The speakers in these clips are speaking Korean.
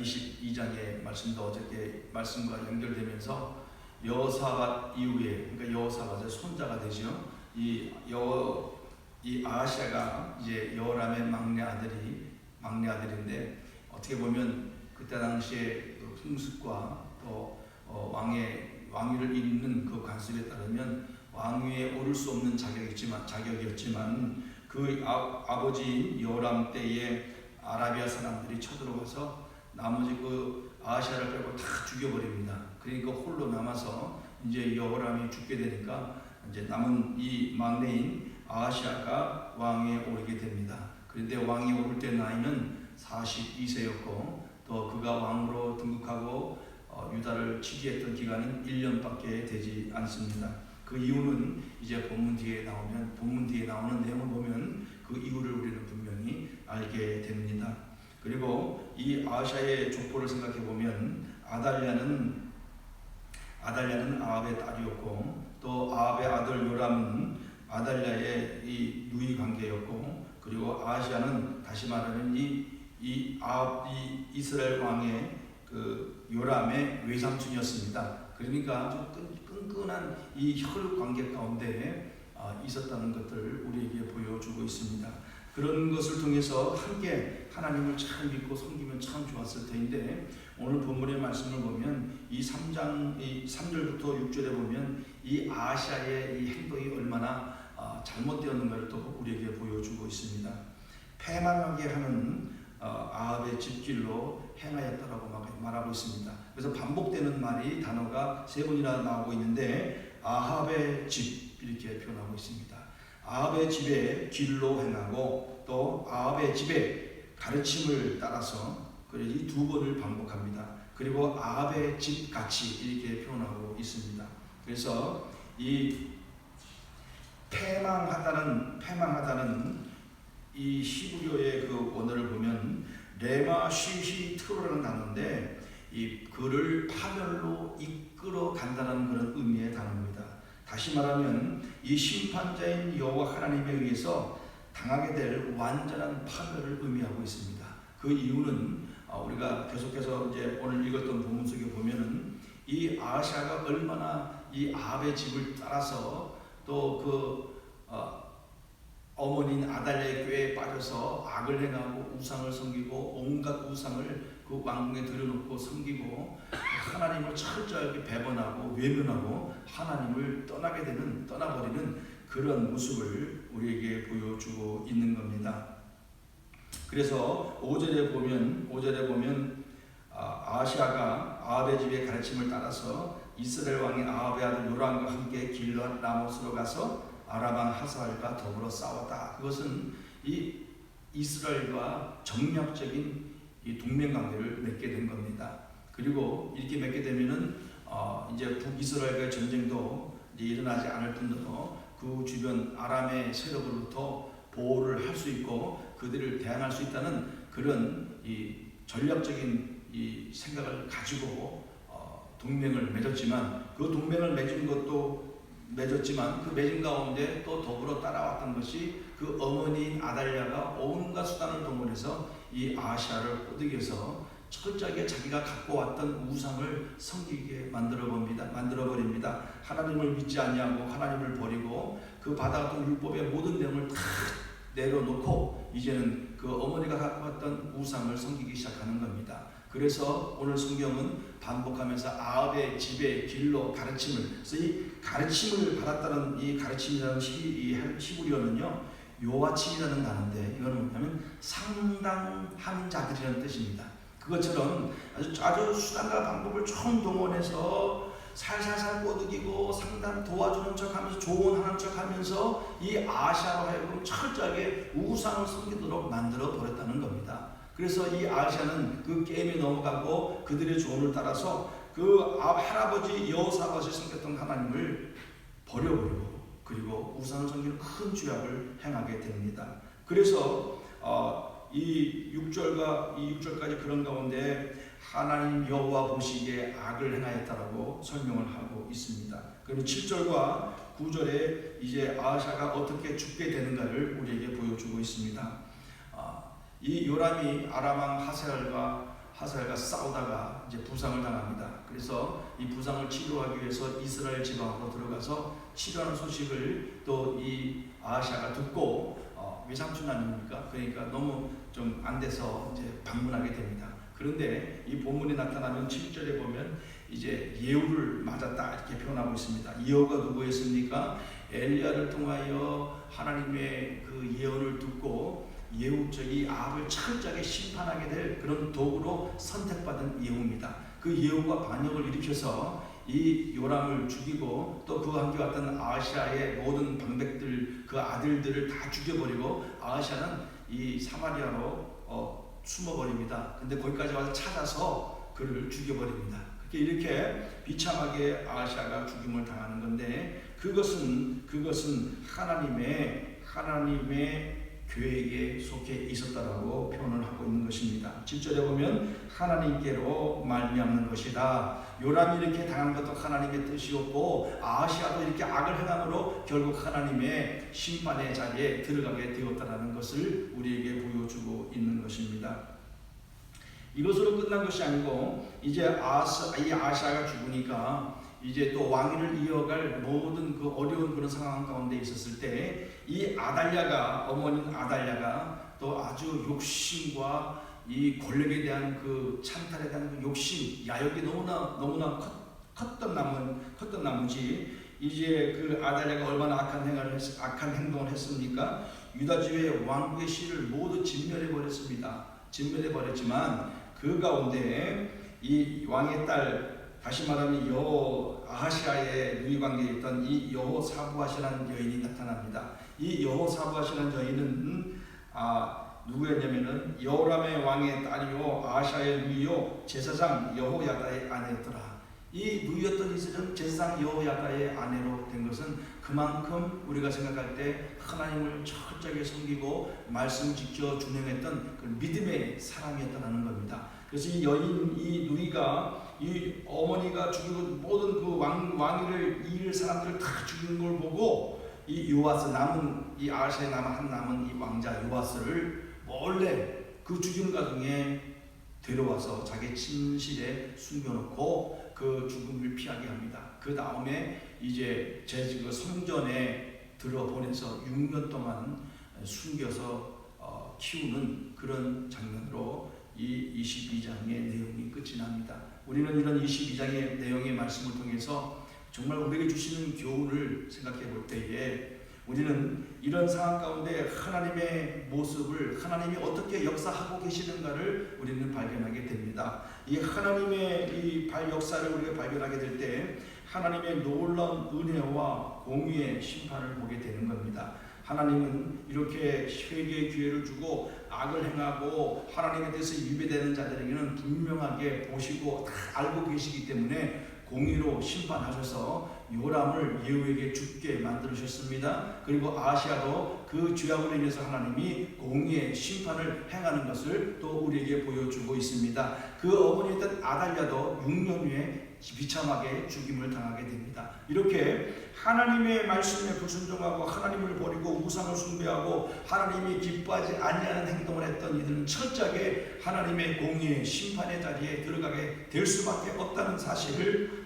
22장의 말씀도 어저께 말씀과 연결되면서 여호사밧 이후에, 그러니까 여호사밧의 손자가 되죠. 이 아하시아가 이제 여호람의 막내 아들인데, 어떻게 보면 그때 당시에 그 풍습과 또 왕위를 잇는 그 관습에 따르면 왕위에 오를 수 없는 자격이었지만 그 아버지 여호람 때에 아라비아 사람들이 쳐들어와서 나머지 그 아하시아를 빼고 다 죽여버립니다. 그러니까 홀로 남아서 이제 여호람이 죽게 되니까 이제 남은 이 막내인 아하시아가 왕위에 오르게 됩니다. 그런데 왕위에 오를 때 나이는 42세였고 또 그가 왕으로 등극하고 유다를 치지했던 기간은 1년밖에 되지 않습니다. 그 이유는 이제 본문 뒤에 나오는 내용을 보면 그 이유를 우리는 분명히 알게 됩니다. 그리고 이 아하시아의 족보를 생각해 보면 아달랴는 아합의 딸이었고 또 아합의 아들 요람은 아달랴의 이 누이 관계였고, 그리고 아하시아는 다시 말하면 이 이스라엘 왕의 그 요람의 외삼촌이었습니다. 그러니까 아주 끈끈한 이 혈육 관계 가운데 있었다는 것들을 우리에게 보여주고 있습니다. 그런 것을 통해서 함께 하나님을 잘 믿고 섬기면 참 좋았을 텐데, 오늘 본문의 말씀을 보면 이 3장 3절부터 6절에 보면 이 아하시아의 이 행동이 얼마나 잘못되었는가를 또 우리에게 보여주고 있습니다. 패망하게 하는 아합의 집길로 행하였다라고 말하고 있습니다. 그래서 반복되는 단어가 3번이나 나오고 있는데, 아합의 집 이렇게 표현하고 있습니다. 아합의 집에 길로 행하고 또 아합의 집에 가르침을 따라서 이 2번을 반복합니다. 그리고 아합의 집 같이 이렇게 표현하고 있습니다. 그래서 이 패망하다는 이 히브리어의 그 원어를 보면 레마 쉬히 트로라는 단어인데, 이 그를 파멸로 이끌어 간다는 그런 의미의 단어입니다. 다시 말하면 이 심판자인 여호와 하나님에 의해서 당하게 될 완전한 파멸을 의미하고 있습니다. 그 이유는 우리가 계속해서 이제 오늘 읽었던 본문 속에 보면은 이 아하시아가 얼마나 이 아합의 집을 따라서 또 그 어머니인 아달랴의 꾀에 빠져서 악을 행하고 우상을 섬기고 온갖 우상을 그 왕궁에 들여놓고 섬기고 하나님을 철저하게 배반하고 외면하고 하나님을 떠나버리는 그런 모습을 우리에게 보여주고 있는 겁니다. 그래서 5절에 보면 아하시아가 아합의 집의 가르침을 따라서 이스라엘 왕인 아합의 아들 요람과 함께 길르앗 라못으로 가서 아람 하사엘과 더불어 싸웠다. 그것은 이 이스라엘과 정략적인 이 동맹 관계를 맺게 된 겁니다. 그리고 이렇게 맺게 되면은 이제 북이스라엘과의 전쟁도 이제 일어나지 않을 뿐더러 그 주변 아람의 세력으로부터 보호를 할 수 있고 그들을 대항할 수 있다는 그런 이 전략적인 이 생각을 가지고 동맹을 맺었지만, 그 동맹을 맺었지만 그 맺은 가운데 또 더불어 따라왔던 것이 그 어머니인 아달랴가 온갖 수단을 동원해서 이 아하시아를 꼬드겨서 철저하게 자기가 갖고 왔던 우상을 섬기게 만들어버립니다. 하나님을 믿지 않냐고 하나님을 버리고 그 받아왔던 율법의 모든 내용을 다 내려놓고 이제는 그 어머니가 갖고 왔던 우상을 섬기기 시작하는 겁니다. 그래서 오늘 성경은 반복하면서 아합의 집에 길로 가르침을, 그래서 이 가르침을 받았다는 이 가르침이라는 히브리어는요 요아침이라는 단어인데, 이거는 뭐냐면 상당한 자들이라는 뜻입니다. 그것처럼 아주 수단과 방법을 총 동원해서 살살살 꼬드기고 상담 도와주는 척하면서 조언하는 척하면서 이 아하시아로 하여금 철저하게 우상을 섬기도록 만들어 버렸다는 겁니다. 그래서 이 아하시아는 그 게임에 넘어가고 그들의 조언을 따라서 그 할아버지 여호사밧이 섬겼던 하나님을 버려버리고 그리고 우상을 섬기는 큰 죄악을 행하게 됩니다. 그래서 이 6절까지 그런 가운데 하나님 여호와 보시기에 악을 행하였다라고 설명을 하고 있습니다. 그리고 7절과 9절에 이제 아하시아가 어떻게 죽게 되는가를 우리에게 보여주고 있습니다. 이 요람이 아람 왕 하사엘과 하사엘과 싸우다가 이제 부상을 당합니다. 그래서 이 부상을 치료하기 위해서 이스라엘 지방으로 들어가서 치료하는 소식을 또 이 아하시아가 듣고 외삼촌 아닙니까? 그러니까 너무 좀 안 돼서 이제 방문하게 됩니다. 그런데 이 본문에 나타나면 7절에 보면 이제 예후를 맞았다 이렇게 표현하고 있습니다. 예후가 누구였습니까? 엘리야를 통하여 하나님의 그 예언을 듣고 예후적이 아합을 철저하게 심판하게 될 그런 도구로 선택받은 예후입니다. 그 예후가 반역을 일으켜서 이 요람을 죽이고 또 그와 함께 왔던 아하시아의 모든 방백들 그 아들들을 다 죽여버리고 아하시아는 이 사마리아로 숨어버립니다. 근데 거기까지 와서 찾아서 그를 죽여버립니다. 이렇게 비참하게 아하시아가 죽임을 당하는 건데 그것은 하나님의 계획에 속해 있었다라고 표현을 하고 있는 것입니다. 7절에 보면 하나님께로 말미암는 것이다. 요람이 이렇게 당한 것도 하나님의 뜻이었고 아하시아도 이렇게 악을 행함으로 결국 하나님의 심판의 자리에 들어가게 되었다라는 것을 우리에게 보여주고 있는 것입니다. 이것으로 끝난 것이 아니고 이제 이 아하시아가 죽으니까 이제 또 왕위를 이어갈 모든 그 어려운 그런 상황 가운데 있었을 때 이 아달랴가 어머니인 아달랴가 또 아주 욕심과 이 권력에 대한 그 찬탈에 대한 그 욕심 야욕이 너무나 컸던 나머지 이제 그 아달랴가 얼마나 악한 행동을 했습니까? 유다 지회 왕국의 씨를 모두 진멸해 버렸지만 그 가운데 이 왕의 딸 다시 말하면 아하시아의 누이 관계에 있던 이 여호사부아시라는 여인이 나타납니다. 이 여호사부아시라는 여인은 누구였냐면은 여호람의 왕의 딸이요 아하시아의 누이요 제사장 여호야다의 아내였더라. 이 누이였던 이스라엘은 제사장 여호야다의 아내로 된 것은 그만큼 우리가 생각할 때 하나님을 철저하게 섬기고 말씀 지켜 준행했던 그 믿음의 사람이었다는 겁니다. 그래서 이 여인, 이 누이가 이 어머니가 죽이고 모든 그 왕위를 이을 사람들을 다 죽이는 걸 보고 이 요아스 이 아하시아에 남은 이 왕자 요아스를 몰래 그 죽임 가중에 데려와서 자기 침실에 숨겨놓고 그 죽음을 피하게 합니다. 그 다음에 이제 그 성전에 들어보내서 6년 동안 숨겨서 키우는 그런 장면으로 이 22장의 내용이 끝이 납니다. 우리는 이런 22장의 내용의 말씀을 통해서 정말 우리에게 주시는 교훈을 생각해 볼 때에 우리는 이런 상황 가운데 하나님의 모습을 하나님이 어떻게 역사하고 계시는가를 우리는 발견하게 됩니다. 이 하나님의 이 역사를 우리가 발견하게 될 때 하나님의 놀라운 은혜와 공의의 심판을 보게 되는 겁니다. 하나님은 이렇게 회개의 기회를 주고 악을 행하고 하나님에 대해서 위배되는 자들에게는 분명하게 보시고 다 알고 계시기 때문에 공의로 심판하셔서 요람을 예후에게 죽게 만들으셨습니다. 그리고 아하시아도 그 죄악으로 인해서 하나님이 공의의 심판을 행하는 것을 또 우리에게 보여주고 있습니다. 그 어머니였던 아달랴도 6년 후에 비참하게 죽임을 당하게 됩니다. 이렇게 하나님의 말씀에 불순종하고 하나님을 버리고 우상을 숭배하고 하나님이 기뻐하지 아니하는 행동을 했던 이들은 철저하게 하나님의 공의의 심판의 자리에 들어가게 될 수밖에 없다는 사실을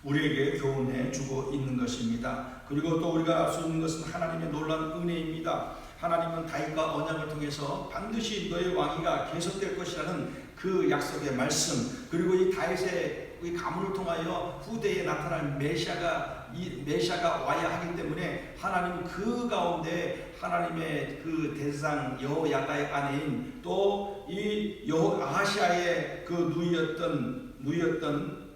우리에게 교훈해 주고 있는 것입니다. 그리고 또 우리가 알 수 있는 것은 하나님의 놀라운 은혜입니다. 하나님은 다윗과 언약을 통해서 반드시 너의 왕위가 계속될 것이라는 그 약속의 말씀, 그리고 이 다윗의 이 가문을 통하여 후대에 나타날 메시아가 와야 하기 때문에 하나님 그 가운데 하나님의 그 대상 여호야다의 아내인 또 이 아하시아의 그 누이였던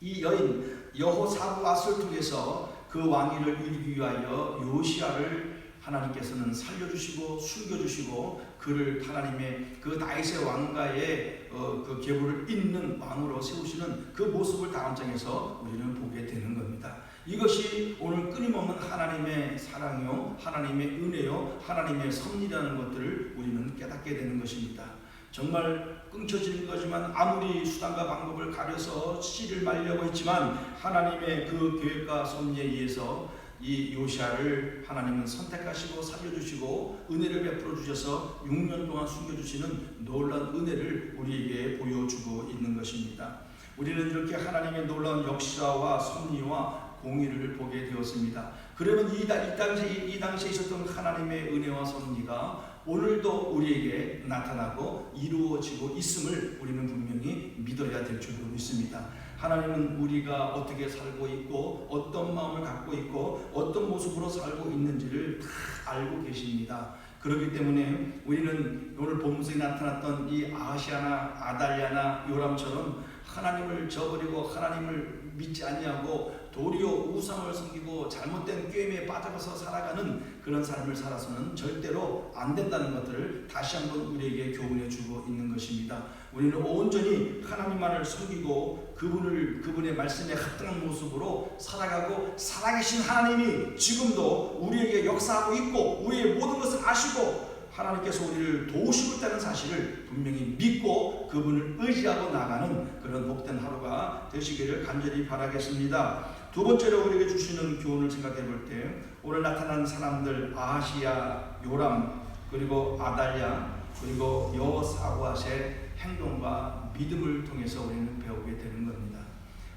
이 여인 여호사부아스를 통해서 그 왕위를 이루기 위하여 요시아를 하나님께서는 살려주시고 숨겨주시고 그를 하나님의 그 다윗의 왕가의 그 계보를 잇는 왕으로 세우시는 그 모습을 다음 장에서 우리는 보게 되는 겁니다. 이것이 오늘 끊임없는 하나님의 사랑이요 하나님의 은혜요 하나님의 섭리라는 것들을 우리는 깨닫게 되는 것입니다. 정말 끊겨지는 거지만 아무리 수단과 방법을 가려서 씨를 말려고 했지만 하나님의 그 계획과 섭리에 의해서 이 요시아를 하나님은 선택하시고 살려주시고 은혜를 베풀어 주셔서 6년 동안 숨겨주시는 놀라운 은혜를 우리에게 보여주고 있는 것입니다. 우리는 이렇게 하나님의 놀라운 역사와 섭리와 공의를 보게 되었습니다. 그러면 이 당시에 있었던 하나님의 은혜와 섭리가 오늘도 우리에게 나타나고 이루어지고 있음을 우리는 분명히 믿어야 될 줄로 믿습니다. 하나님은 우리가 어떻게 살고 있고 어떤 마음을 갖고 있고 어떤 모습으로 살고 있는지를 다 알고 계십니다. 그렇기 때문에 우리는 오늘 본문에 나타났던 이 아하시아나 아달랴나 요람처럼 하나님을 저버리고 하나님을 믿지 아니하고 도리어 우상을 섬기고 잘못된 꾀임에 빠져서 살아가는 그런 삶을 살아서는 절대로 안 된다는 것들을 다시 한번 우리에게 교훈해 주고 있는 것입니다. 우리는 온전히 하나님만을 섬기고 그분의 말씀에 합당한 모습으로 살아가고 살아계신 하나님이 지금도 우리에게 역사하고 있고 우리의 모든 것을 아시고 하나님께서 우리를 도우시고 있다는 사실을 분명히 믿고 그분을 의지하고 나가는 그런 복된 하루가 되시기를 간절히 바라겠습니다. 두 번째로 우리에게 주시는 교훈을 생각해 볼 때 오늘 나타난 사람들 아하시야, 요람, 그리고 아달랴, 그리고 여호사밧의 행동과 믿음을 통해서 우리는 배우게 되는 겁니다.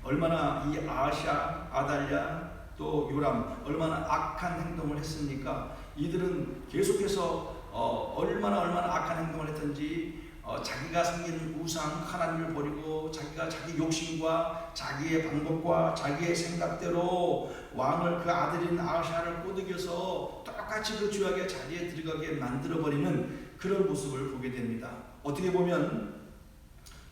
얼마나 이 아하시야, 아달랴, 또 요람 얼마나 악한 행동을 했습니까? 이들은 계속해서 얼마나 악한 행동을 했든지 자기가 섬기는 우상 하나님을 버리고 자기가 자기 욕심과 자기의 방법과 자기의 생각대로 왕을 그 아들인 아하시아를 꼬드겨서 똑같이 그 죄악의 자리에 들어가게 만들어버리는 그런 모습을 보게 됩니다. 어떻게 보면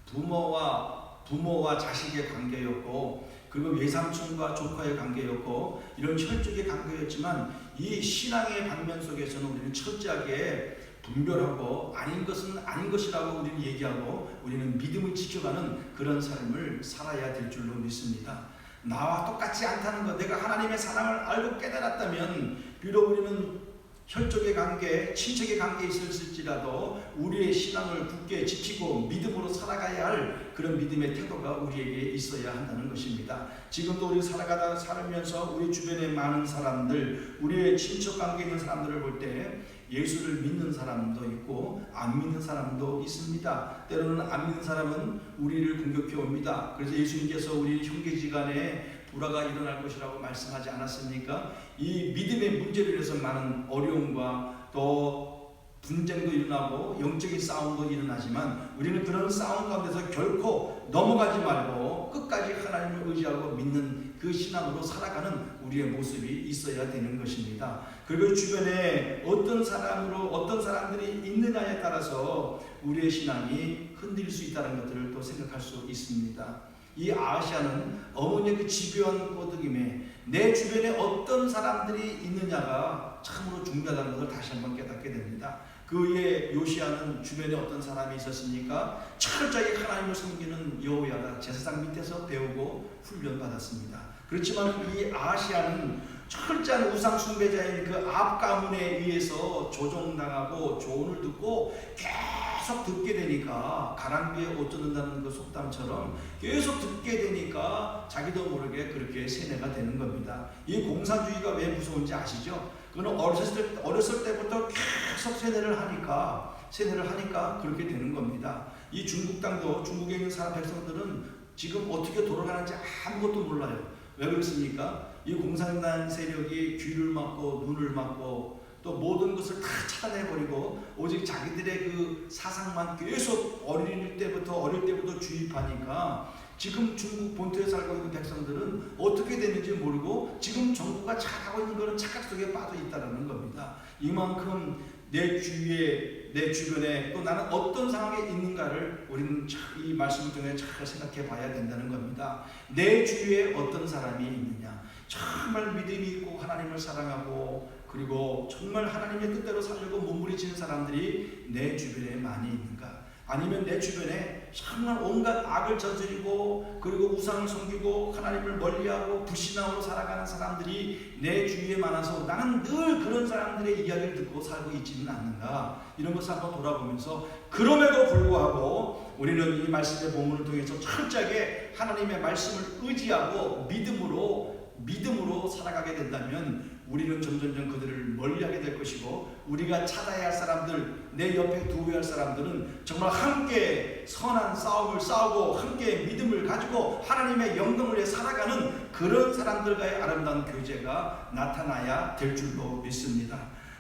부모와 자식의 관계였고 그리고 외삼촌과 조카의 관계였고 이런 혈족의 관계였지만 이 신앙의 방면 속에서는 우리는 철저하게 분별하고 아닌 것은 아닌 것이라고 우리는 얘기하고 우리는 믿음을 지켜가는 그런 삶을 살아야 될 줄로 믿습니다. 나와 똑같지 않다는 것, 내가 하나님의 사랑을 알고 깨달았다면 비록 우리는 혈족의 관계, 친척의 관계에 있을지라도 우리의 신앙을 굳게 지키고 믿음으로 살아가야 할 그런 믿음의 태도가 우리에게 있어야 한다는 것입니다. 지금도 우리 살면서 우리 주변에 많은 사람들, 우리의 친척 관계에 있는 사람들을 볼 때 예수를 믿는 사람도 있고 안 믿는 사람도 있습니다. 때로는 안 믿는 사람은 우리를 공격해 옵니다. 그래서 예수님께서 우리 형제지간에 불화가 일어날 것이라고 말씀하지 않았습니까? 이 믿음의 문제로 인해서 많은 어려움과 또 분쟁도 일어나고 영적인 싸움도 일어나지만 우리는 그런 싸움 가운데서 결코 넘어가지 말고 끝까지 하나님을 의지하고 믿는 그 신앙으로 살아가는 우리의 모습이 있어야 되는 것입니다. 그리고 주변에 어떤 사람들이 있느냐에 따라서 우리의 신앙이 흔들릴 수 있다는 것들을 또 생각할 수 있습니다. 이 아하시아는 어머니의 그 집요한 꼬드김에 내 주변에 어떤 사람들이 있느냐가 참으로 중요하다는 것을 다시 한번 깨닫게 됩니다. 그의 요시아는 주변에 어떤 사람이 있었습니까? 철저히 하나님을 섬기는 여호야다 제사장 밑에서 배우고 훈련받았습니다. 그렇지만 이 아하시아는 철저한 우상 숭배자인 그 압 가문에 의해서 조종당하고 조언을 듣고 계속 듣게 되니까 가랑비에 옷 젖는다는 그 속담처럼 계속 듣게 되니까 자기도 모르게 그렇게 세뇌가 되는 겁니다. 이 공산주의가 왜 무서운지 아시죠? 그는 어렸을 때부터 계속 세뇌를 하니까 그렇게 되는 겁니다. 이 중국에 있는 백성들은 지금 어떻게 돌아가는지 아무것도 몰라요. 왜 그렇습니까? 이 공산당 세력이 귀를 막고 눈을 막고 또 모든 것을 다 차단해버리고 오직 자기들의 그 사상만 계속 어릴 때부터 주입하니까 지금 중국 본토에 살고 있는 백성들은 어떻게 되는지 모르고 지금 정부가 착하고 있는 것은 착각 속에 빠져 있다는 겁니다. 이만큼 내 주변에 또 나는 어떤 상황에 있는가를 우리는 이 말씀을 통해 잘 생각해 봐야 된다는 겁니다. 내 주위에 어떤 사람이 있느냐, 정말 믿음이 있고 하나님을 사랑하고 그리고 정말 하나님의 뜻대로 살려고 몸부림치는 사람들이 내 주변에 많이 있는가? 아니면 내 주변에 정말 온갖 악을 저지르고 그리고 우상을 섬기고 하나님을 멀리하고 불신앙으로 살아가는 사람들이 내 주위에 많아서 나는 늘 그런 사람들의 이야기를 듣고 살고 있지는 않는가? 이런 것을 한번 돌아보면서 그럼에도 불구하고 우리는 이 말씀의 본문을 통해서 철저하게 하나님의 말씀을 의지하고 믿음으로 믿음으로 살아가게 된다면 우리는 점점점 그들을 멀리하게 될 것이고, 우리가 찾아야 할 사람들, 내 옆에 두어야 할 사람들은 정말 함께 선한 싸움을 싸우고 함께 믿음을 가지고 하나님의 영광을 위해 살아가는 그런 사람들과의 아름다운 교제가 나타나야 될 줄로 믿습니다.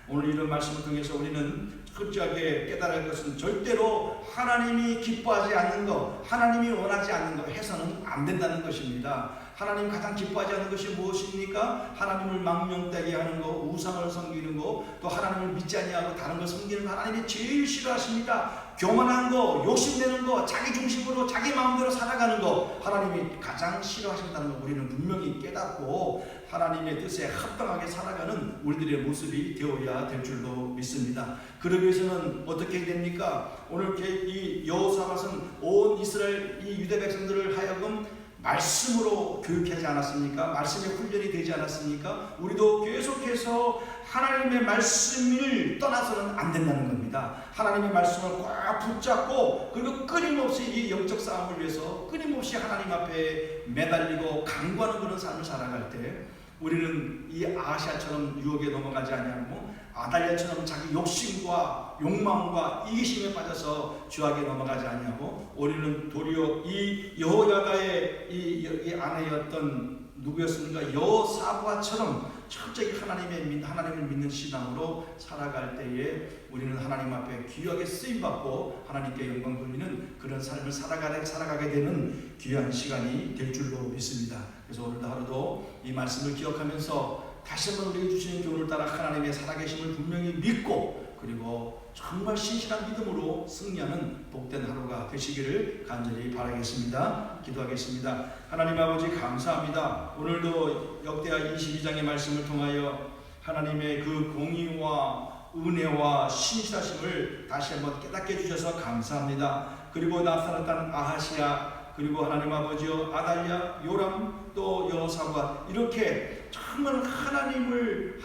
오늘 이런 말씀을 통해서 우리는 철저하게 깨달아야 할 것은 절대로 하나님이 기뻐하지 않는 것, 하나님이 원하지 않는 것 해서는 안 된다는 것입니다. 하나님 가장 기뻐하지 않는 것이 무엇입니까? 하나님을 망령되게 하는 것, 우상을 섬기는 것, 또 하나님을 믿지 아니하고 다른 걸 섬기는 것 하나님이 제일 싫어하십니다. 교만한 거, 욕심내는 거, 자기 중심으로 자기 마음대로 살아가는 거 하나님이 가장 싫어하신다는 거 우리는 분명히 깨닫고 하나님의 뜻에 합당하게 살아가는 우리들의 모습이 되어야 될 줄로 믿습니다. 그러기 위해서는 어떻게 됩니까? 오늘 이 여호사밧은 온 이스라엘 이 유대 백성들을 하여금 말씀으로 교육하지 않았습니까? 말씀의 훈련이 되지 않았습니까? 우리도 계속해서 하나님의 말씀을 떠나서는 안 된다는 겁니다. 하나님의 말씀을 꽉 붙잡고 그리고 끊임없이 이 영적 싸움을 위해서 끊임없이 하나님 앞에 매달리고 강구하는 그런 삶을 살아갈 때 우리는 이 아하시아처럼 유혹에 넘어가지 아니하고 아달랴처럼 자기 욕심과 욕망과 이기심에 빠져서 죄악에 넘어가지 아니하고 우리는 도리어 이 여호야다의 이 아내였던 누구였습니까? 여호사밧처럼 철저히 하나님을 믿는 신앙으로 살아갈 때에 우리는 하나님 앞에 귀하게 쓰임받고 하나님께 영광 돌리는 그런 삶을 살아가게 되는 귀한 시간이 될 줄로 믿습니다. 그래서 오늘도 하루도 이 말씀을 기억하면서 다시 한번 우리에게 주시는 교훈을 따라 하나님의 살아계심을 분명히 믿고 그리고 정말 신실한 믿음으로 승리하는 복된 하루가 되시기를 간절히 바라겠습니다. 기도하겠습니다. 하나님 아버지 감사합니다. 오늘도 역대하 22장의 말씀을 통하여 하나님의 그 공의와 은혜와 신실하심을 다시 한번 깨닫게 해주셔서 감사합니다. 그리고 나타났던 아하시아 그리고 하나님 아버지여 아달랴, 요람, 또 여호사밧 이렇게 정말 하나님을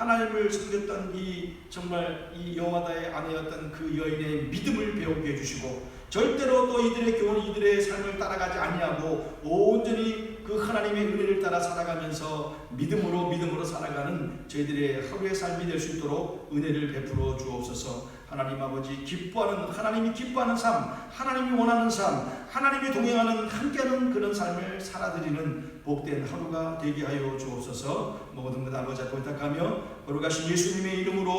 섬겼던 정말 이 여호와다의 아내였던 그 여인의 믿음을 배우게 해주시고 절대로 또 이들의 교훈, 이들의 삶을 따라가지 아니하고 온전히 그 하나님의 은혜를 따라 살아가면서 믿음으로 살아가는 저희들의 하루의 삶이 될 수 있도록 은혜를 베풀어 주옵소서. 하나님 아버지 하나님이 기뻐하는 삶, 하나님이 원하는 삶, 하나님이 동행하는 함께하는 그런 삶을 살아드리는 복된 하루가 되게 하여 주옵소서. 모든 것 아버지 앞에 부탁하며 거룩하신 예수님의 이름으로